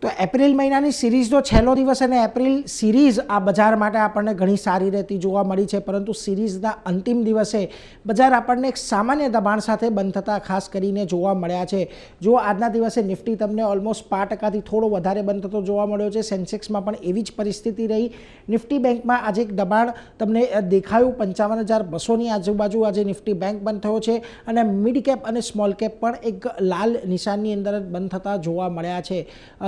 તો એપ્રિલ મહિનાની સિરીઝનો છેલ્લો દિવસ અને એપ્રિલ સિરીઝ આ બજાર માટે આપણને ઘણી સારી રહેતી જોવા મળી છે, પરંતુ સિરીઝના અંતિમ દિવસે બજાર આપણને એક સામાન્ય દબાણ સાથે બંધ થતાં ખાસ કરીને જોવા મળ્યા છે। જો આજના દિવસે નિફ્ટી તમને ઓલમોસ્ટ 5%થી થોડો વધારે બંધ થતો જોવા મળ્યો છે। સેન્સેક્સમાં પણ એવી જ પરિસ્થિતિ રહી। નિફ્ટી બેંકમાં આજે એક દબાણ તમને દેખાયું 55,200ની આજુબાજુ આજે નિફ્ટી બેંક બંધ થયો છે અને મિડ કેપ અને સ્મોલ કેપ પણ એક લાલ નિશાનની અંદર બંધ થતા જોવા મળ્યા છે।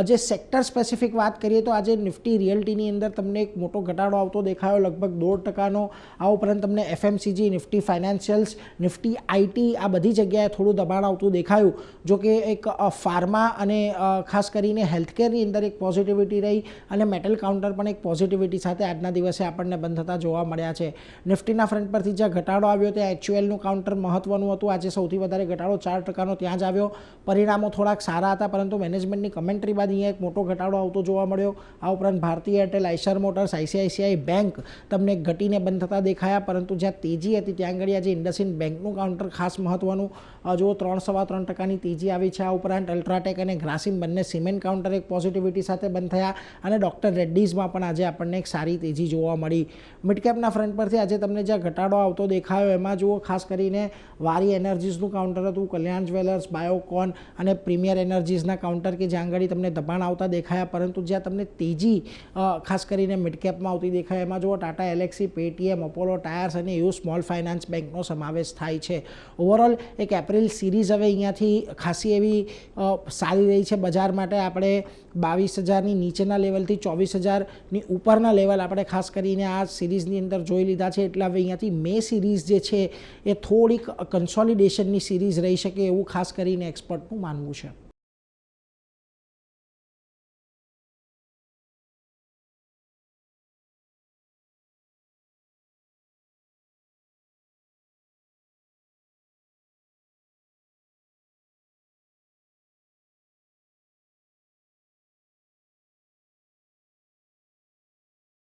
જે સેક્ટર સ્પેસિફિક વાત કરીએ તો આજે નિફ્ટી રિયલ્ટીની અંદર તમને એક મોટો ઘટાડો આવતો દેખાયો, લગભગ 2%નો। આ ઉપરાંત તમને એફએમસીજી, નિફ્ટી ફાઇનાન્શિયલ્સ, નિફ્ટી આઈટી આ બધી જગ્યાએ થોડું દબાણ આવતું દેખાયું। જો કે એક ફાર્મા અને ખાસ કરીને હેલ્થકેરની અંદર એક પોઝિટિવિટી રહી અને મેટલ કાઉન્ટર પણ એક પોઝિટિવિટી સાથે આજના દિવસે આપણને બંધ થતા જોવા મળ્યા છે। નિફ્ટીના ફ્રન્ટ પરથી જ્યાં ઘટાડો આવ્યો ત્યાં એચયુએલનું કાઉન્ટર મહત્વનું હતું। આજે સૌથી વધારે ઘટાડો 4%નો ત્યાં જ આવ્યો। પરિણામો થોડાક સારા હતા, પરંતુ મેનેજમેન્ટની કમેન્ટ્રી બાદ અહીંયા એક મોટો ઘટાડો આવતો જોવા મળ્યો। આ ઉપરાંત ભારતીય Airtel, Eicher motors, ICICI bank તમને ઘટીને બંધ થતા દેખાયા, પરંતુ જ્યાં તેજી હતી ત્યાં આગળ આજે ઇન્ડસઇન્ડ બેંકનું કાઉન્ટર ખાસ મહત્વનું, જો 3.25% તેજી આવી છે। આ ઉપરાંત અલ્ટ્રાટેક અને ગ્રાસિમ બંને સિમેન્ટ કાઉન્ટર એક પોઝિટિવિટી સાથે બંધ થયા અને ડોક્ટર રેડ્ડીઝમાં પણ આજે આપણને એક સારી તેજી જોવા મળી। મિડકેપના ફ્રન્ટ પરથી આજે તમને જ્યાં ઘટાડો આવતો દેખાયો એમાં જુઓ ખાસ કરીને વારી એનર્જીસનું કાઉન્ટર હતું, કલ્યાણ જ્વેલર્સ, બાયોકોન અને પ્રીમિયર એનર્જીસના કાઉન્ટર કે જ્યાં આગળ તમને દબાણ આવતા દેખાયા, પરંતુ જ્યાં તમને તેજી ખાસ કરીને મિડકેપમાં આવતી દેખાય એમાં જુઓ Tata Alexei, Paytm, Apollo tyres અને યુ સ્મોલ ફાઇનાન્સ બેંકનો સમાવેશ થાય છે। ઓવરઓલ એક એપ્રિલ સિરીઝ હવે અહીંયાથી ખાસી એવી સારી રહી છે બજાર માટે। આપણે 22,000ની નીચેના લેવલથી 24,000ની ઉપરના લેવલ આપણે ખાસ કરીને આ સિરીઝની અંદર જોઈ લીધા છે, એટલે હવે અહીંયાથી મે સિરીઝ જે છે એ થોડીક કન્સોલિડેશનની સિરીઝ રહી શકે એવું ખાસ કરીને એક્સપર્ટનું માનવું છે।